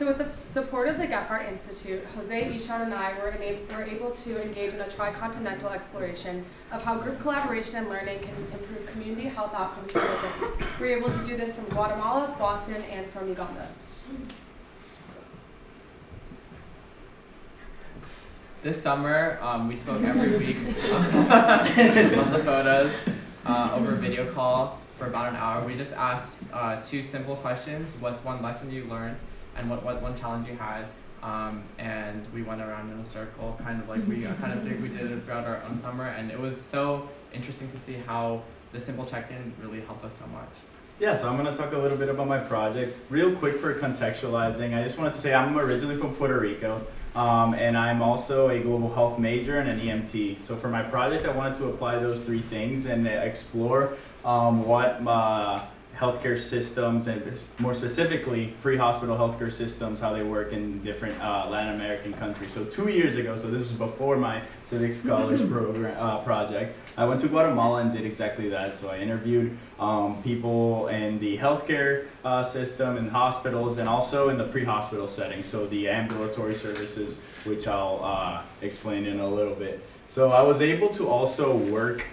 So with the support of the Gephardt Institute, Jose, Ishaan, and I were able to engage in a tri-continental exploration of how group collaboration and learning can improve community health outcomes for children. We were able to do this from Guatemala, Boston, and from Uganda. This summer, we spoke every week on the photos over video call for about an hour. We just asked two simple questions. What's one lesson you learned, and what one challenge you had? And we went around in a circle, kind of like we did it throughout our own summer, and it was so interesting to see how the simple check-in really helped us so much. Yeah, so I'm going to talk a little bit about my project. Real quick for contextualizing, I just wanted to say I'm originally from Puerto Rico, and I'm also a global health major and an EMT. So for my project, I wanted to apply those three things and explore what healthcare systems, and more specifically pre-hospital healthcare systems, how they work in different Latin American countries. So 2 years ago, so this was before my Civic Scholars project, I went to Guatemala and did exactly that. So I interviewed people in the healthcare system, in hospitals, and also in the pre-hospital setting, so the ambulatory services, which I'll explain in a little bit. So I was able to also work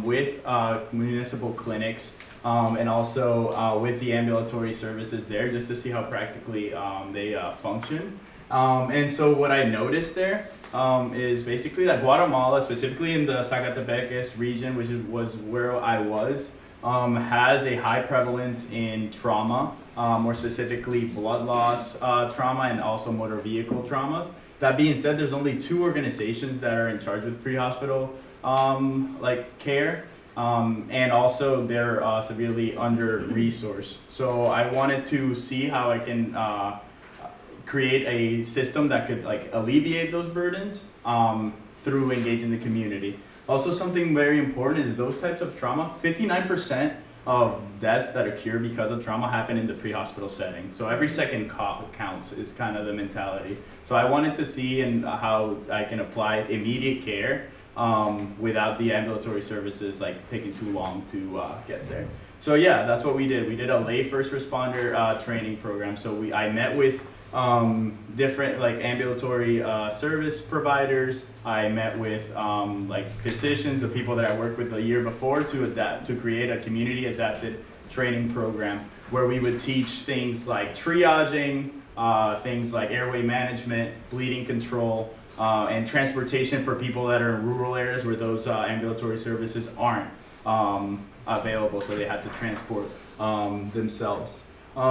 with municipal clinics and also with the ambulatory services there, just to see how practically they function. And so what I noticed there is basically that Guatemala, specifically in the Zacatepec region, which was where I was, has a high prevalence in trauma, more specifically blood loss trauma and also motor vehicle traumas. That being said, there's only 2 organizations that are in charge with pre-hospital care. And also they're severely under-resourced. So I wanted to see how I can create a system that could alleviate those burdens through engaging the community. Also, something very important is those types of trauma, 59% of deaths that occur because of trauma happen in the pre-hospital setting. So every second counts is kind of the mentality. So I wanted to see how I can apply immediate care without the ambulatory services taking too long to get there. So yeah, that's what we did. We did a lay first responder training program. So I met with different ambulatory service providers. I met with physicians, the people that I worked with the year before, to create a community adapted training program where we would teach things like triaging, things like airway management, bleeding control, and transportation for people that are in rural areas where those ambulatory services aren't available, so they had to transport themselves.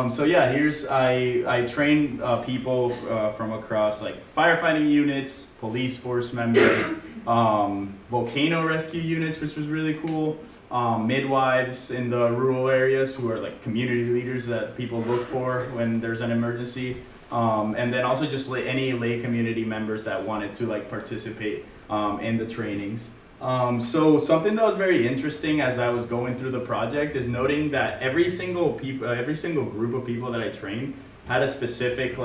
So yeah, I train people from across firefighting units, police force members, volcano rescue units, which was really cool, midwives in the rural areas who are community leaders that people look for when there's an emergency. And then also just any lay community members that wanted to participate in the trainings. So something that was very interesting as I was going through the project is noting that every single group of people that I trained had a specific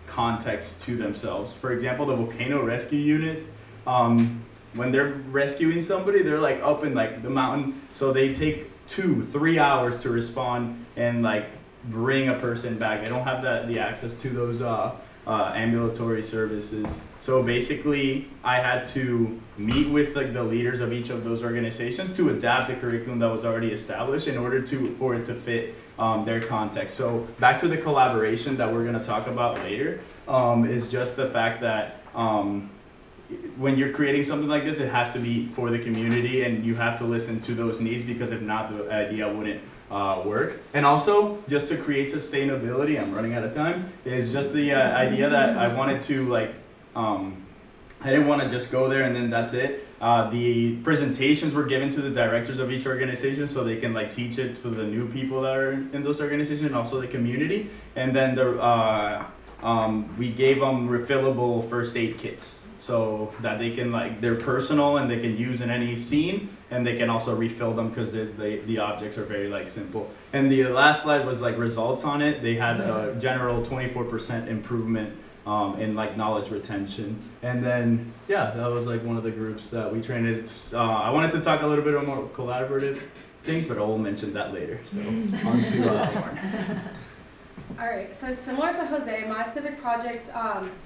context to themselves. For example, the volcano rescue unit, when they're rescuing somebody, they're up in the mountain, so they take 2-3 hours to respond and bring a person back. They don't have the access to those ambulatory services. So basically, I had to meet with the leaders of each of those organizations to adapt the curriculum that was already established in order for it to fit their context. So back to the collaboration that we're going to talk about later, is just the fact that when you're creating something like this, it has to be for the community, and you have to listen to those needs, because if not, the idea wouldn't work. And also, just to create sustainability, I'm running out of time, is just the idea that I wanted to I didn't want to just go there and then that's it. The presentations were given to the directors of each organization so they can teach it for the new people that are in those organizations, and also the community. And then we gave them refillable first aid kits, so that they can they're personal and they can use in any scene, and they can also refill them because the objects are very simple. And the last slide was results on it. They had a general 24% improvement in knowledge retention. And then yeah, that was one of the groups that we trained. I wanted to talk a little bit more collaborative things, but I will mention that later. So on to Lauren. All right, so similar to Jose, my civic project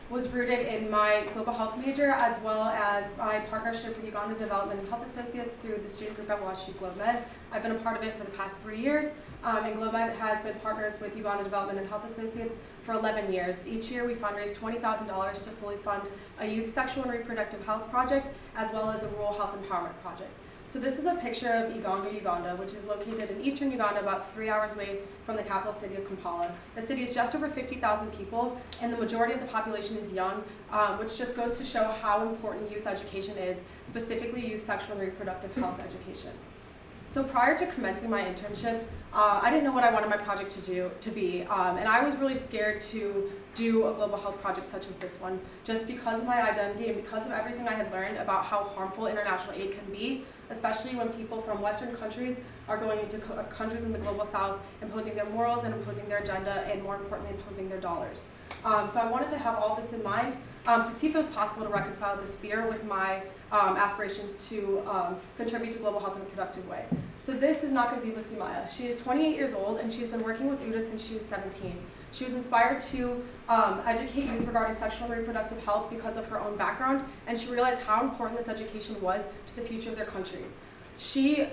was rooted in my global health major as well as my partnership with Uganda Development and Health Associates through the student group at WashU GlobeMed. I've been a part of it for the past 3 years, and GlobeMed has been partners with Uganda Development and Health Associates for 11 years. Each year we fundraise $20,000 to fully fund a youth sexual and reproductive health project as well as a rural health empowerment project. So this is a picture of Igongo, Uganda, which is located in eastern Uganda, about 3 hours away from the capital city of Kampala. The city is just over 50,000 people, and the majority of the population is young, which just goes to show how important youth education is, specifically youth sexual and reproductive health education. So prior to commencing my internship, I didn't know what I wanted my project to be, and I was really scared to do a global health project such as this one, just because of my identity and because of everything I had learned about how harmful international aid can be, especially when people from Western countries are going into countries in the global South, imposing their morals and imposing their agenda, and more importantly, imposing their dollars. So I wanted to have all this in mind to see if it was possible to reconcile this fear with my aspirations to contribute to global health in a productive way. So this is Nakaziba Sumaya. She is 28 years old, and she's been working with UDA since she was 17. She was inspired to educate youth regarding sexual and reproductive health because of her own background, and she realized how important this education was to the future of their country. She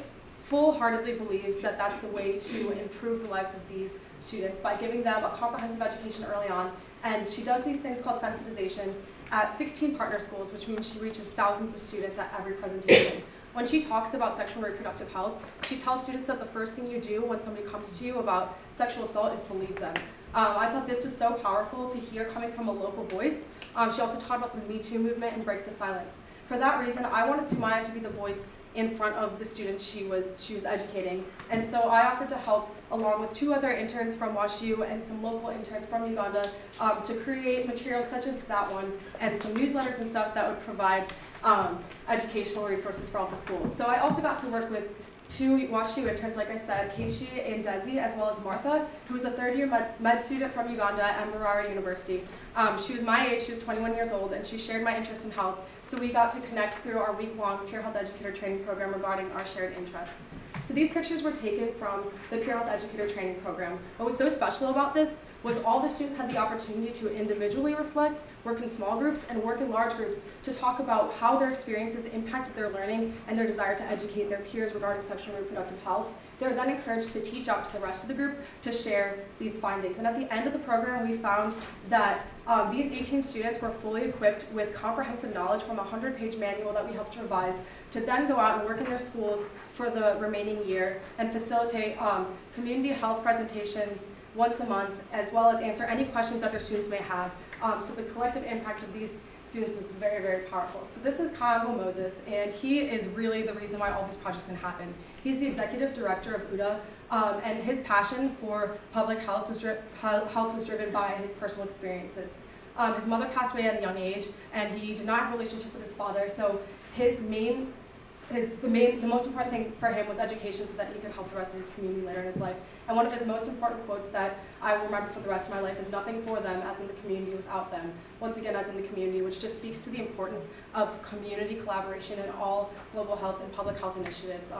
full-heartedly believes that that's the way to improve the lives of these students by giving them a comprehensive education early on, and she does these things called sensitizations at 16 partner schools, which means she reaches thousands of students at every presentation. When she talks about sexual and reproductive health, she tells students that the first thing you do when somebody comes to you about sexual assault is believe them. I thought this was so powerful to hear coming from a local voice. She also taught about the Me Too movement and break the silence. For that reason, I wanted Sumaya to be the voice in front of the students she was educating. And so I offered to help along with 2 other interns from WashU and some local interns from Uganda to create materials such as that one and some newsletters and stuff that would provide educational resources for all the schools. So I also got to work with 2 WashU interns, like I said, Keishi and Desi, as well as Martha, who was a 3rd-year med student from Uganda at Murara University. She was my age, she was 21 years old, and she shared my interest in health, so we got to connect through our week-long Peer Health Educator training program regarding our shared interest. So these pictures were taken from the Peer Health Educator training program. What was so special about this was all the students had the opportunity to individually reflect, work in small groups, and work in large groups to talk about how their experiences impacted their learning and their desire to educate their peers regarding sexual and reproductive health. They were then encouraged to teach out to the rest of the group to share these findings. And at the end of the program, we found that these 18 students were fully equipped with comprehensive knowledge from a 100-page manual that we helped revise to then go out and work in their schools for the remaining year and facilitate community health presentations once a month, as well as answer any questions that their students may have. So the collective impact of these students was very, very powerful. So this is Kayango Moses, and he is really the reason why all these projects can happen. He's the executive director of UDA, and his passion for public health was driven by his personal experiences. His mother passed away at a young age, and he did not have a relationship with his father, so the most important thing for him was education so that he could help the rest of his community later in his life. And one of his most important quotes that I will remember for the rest of my life is nothing for them as in the community without them. Once again, as in the community, which just speaks to the importance of community collaboration in all global health and public health initiatives.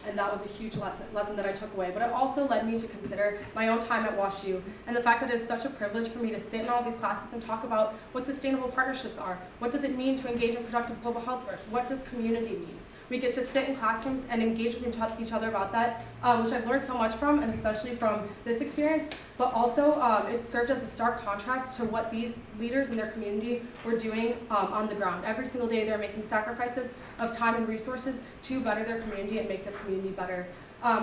And that was a huge lesson that I took away. But it also led me to consider my own time at WashU and the fact that it is such a privilege for me to sit in all these classes and talk about what sustainable partnerships are. What does it mean to engage in productive global health work? What does community mean? We get to sit in classrooms and engage with each other about that, which I've learned so much from, and especially from this experience, but also it served as a stark contrast to what these leaders in their community were doing on the ground. Every single day they're making sacrifices of time and resources to better their community and make their community better.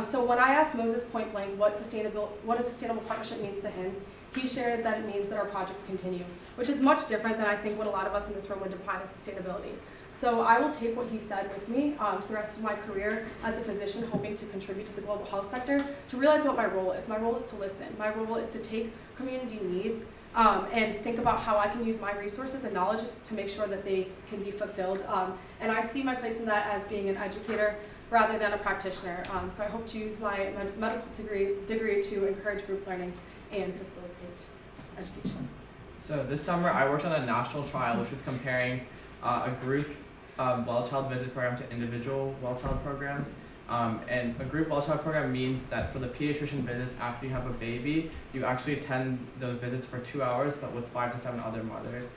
So when I asked Moses point blank what a sustainable partnership means to him, he shared that it means that our projects continue, which is much different than I think what a lot of us in this room would define as sustainability. So I will take what he said with me for the rest of my career as a physician hoping to contribute to the global health sector to realize what my role is. My role is to listen. My role is to take community needs and think about how I can use my resources and knowledge to make sure that they can be fulfilled. And I see my place in that as being an educator rather than a practitioner. So I hope to use my medical degree to encourage group learning and facilitate education. So this summer I worked on a national trial which was comparing a group well child visit program to individual well child programs. And a group all-child program means that for the pediatrician visits after you have a baby, you actually attend those visits for 2 hours, but with 5 to 7 other mothers.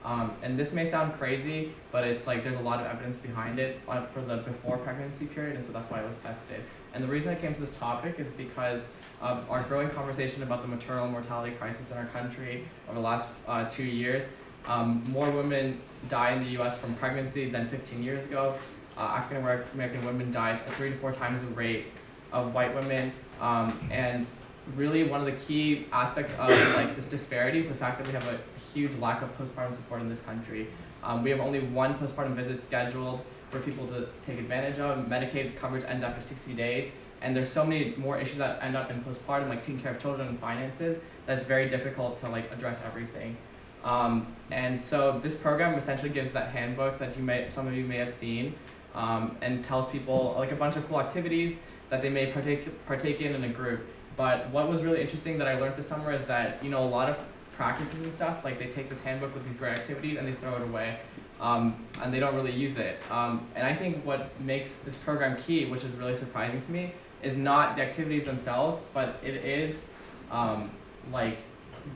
And this may sound crazy, but it's like there's a lot of evidence behind it for the before pregnancy period, and so that's why it was tested. And the reason I came to this topic is because of our growing conversation about the maternal mortality crisis in our country over the last 2 years. More women die in the US from pregnancy than 15 years ago. African American women die at 3 to 4 times the rate of white women. And really one of the key aspects of like this disparity is the fact that we have a huge lack of postpartum support in this country. We have only 1 postpartum visit scheduled for people to take advantage of. Medicaid coverage ends after 60 days. And there's so many more issues that end up in postpartum, like taking care of children and finances, that it's very difficult to like address everything. And so this program essentially gives that handbook that some of you may have seen, and tells people like a bunch of cool activities that they may partake in a group. But what was really interesting that I learned this summer is that, you know, a lot of practices and stuff, like they take this handbook with these great activities and they throw it away, and they don't really use it. And I think what makes this program key, which is really surprising to me, is not the activities themselves, but it is like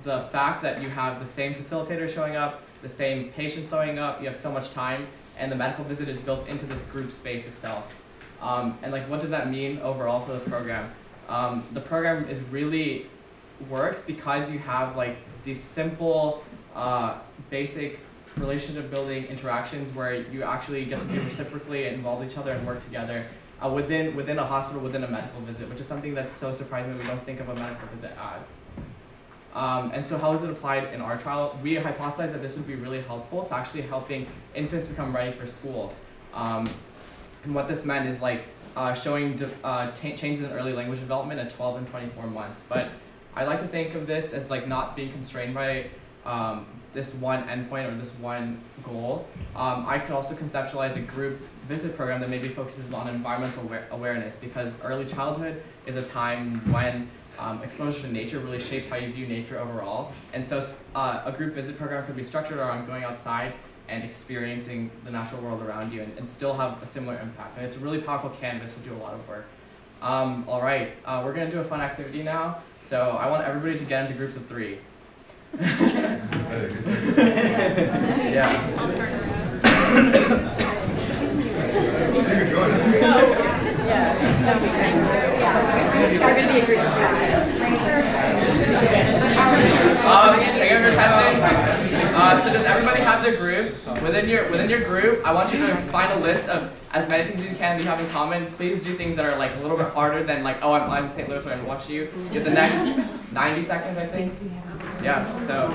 the fact that you have the same facilitator showing up, the same patient showing up, you have so much time, and the medical visit is built into this group space itself. And like, what does that mean overall for the program? The program is really works because you have like these simple, basic relationship building interactions where you actually get to be reciprocally involved with each other and work together within a hospital, within a medical visit, which is something that's so surprising that we don't think of a medical visit as. And so how is it applied in our trial? We hypothesized that this would be really helpful to actually helping infants become ready for school. And what this meant is like showing changes in early language development at 12 and 24 months. But I like to think of this as like not being constrained by this one endpoint or this one goal. I could also conceptualize a group visit program that maybe focuses on environmental awareness, because early childhood is a time when exposure to nature really shapes how you view nature overall. And so a group visit program could be structured around going outside and experiencing the natural world around you and still have a similar impact. And it's a really powerful canvas to do a lot of work. All right, we're gonna do a fun activity now. So I want everybody to get into groups of 3. Yeah. I'll turn around. We're going to be a group of 5. Can I get your attention? So does everybody have their groups? Within your group, I want you to find a list of as many things as you can that you have in common. Please do things that are like a little bit harder than like, oh, I'm St. Louis, so I'm WashU. You have the next 90 seconds, I think. Yeah, so.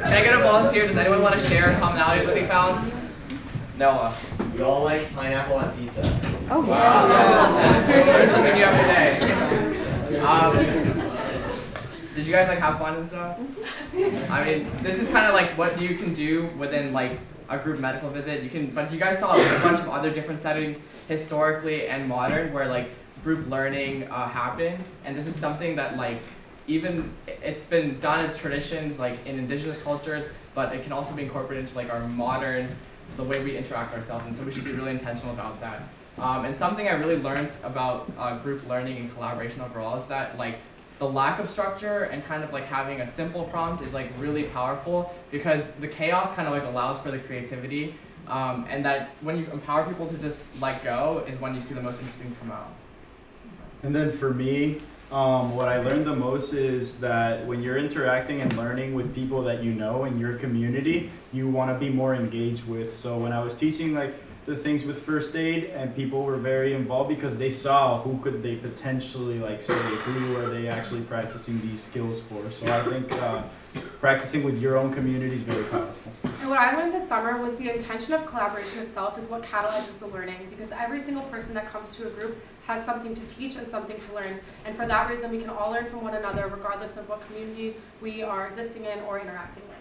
Can I get a volunteer? Does anyone want to share a commonality that they found? Noah. We all like pineapple on pizza. Oh, Wow. yeah. Learn something new every day. Did you guys like have fun and stuff? I mean, this is kind of like what you can do within like a group medical visit. But you guys saw a bunch of other different settings, historically and modern, where like group learning happens, and this is something that like even it's been done as traditions like in indigenous cultures, but it can also be incorporated into like our modern, the way we interact ourselves, and so we should be really intentional about that. And something I really learned about group learning and collaboration overall is that like the lack of structure and kind of like having a simple prompt is like really powerful, because the chaos kind of like allows for the creativity, and that when you empower people to just let go is when you see the most interesting come out. And then for me, what I learned the most is that when you're interacting and learning with people that you know in your community, you want to be more engaged with. So when I was teaching like the things with first aid, and people were very involved because they saw who could they potentially like save, who are they actually practicing these skills for. So I think practicing with your own community is very powerful. And what I learned this summer was the intention of collaboration itself is what catalyzes the learning, because every single person that comes to a group has something to teach and something to learn. And for that reason, we can all learn from one another regardless of what community we are existing in or interacting with.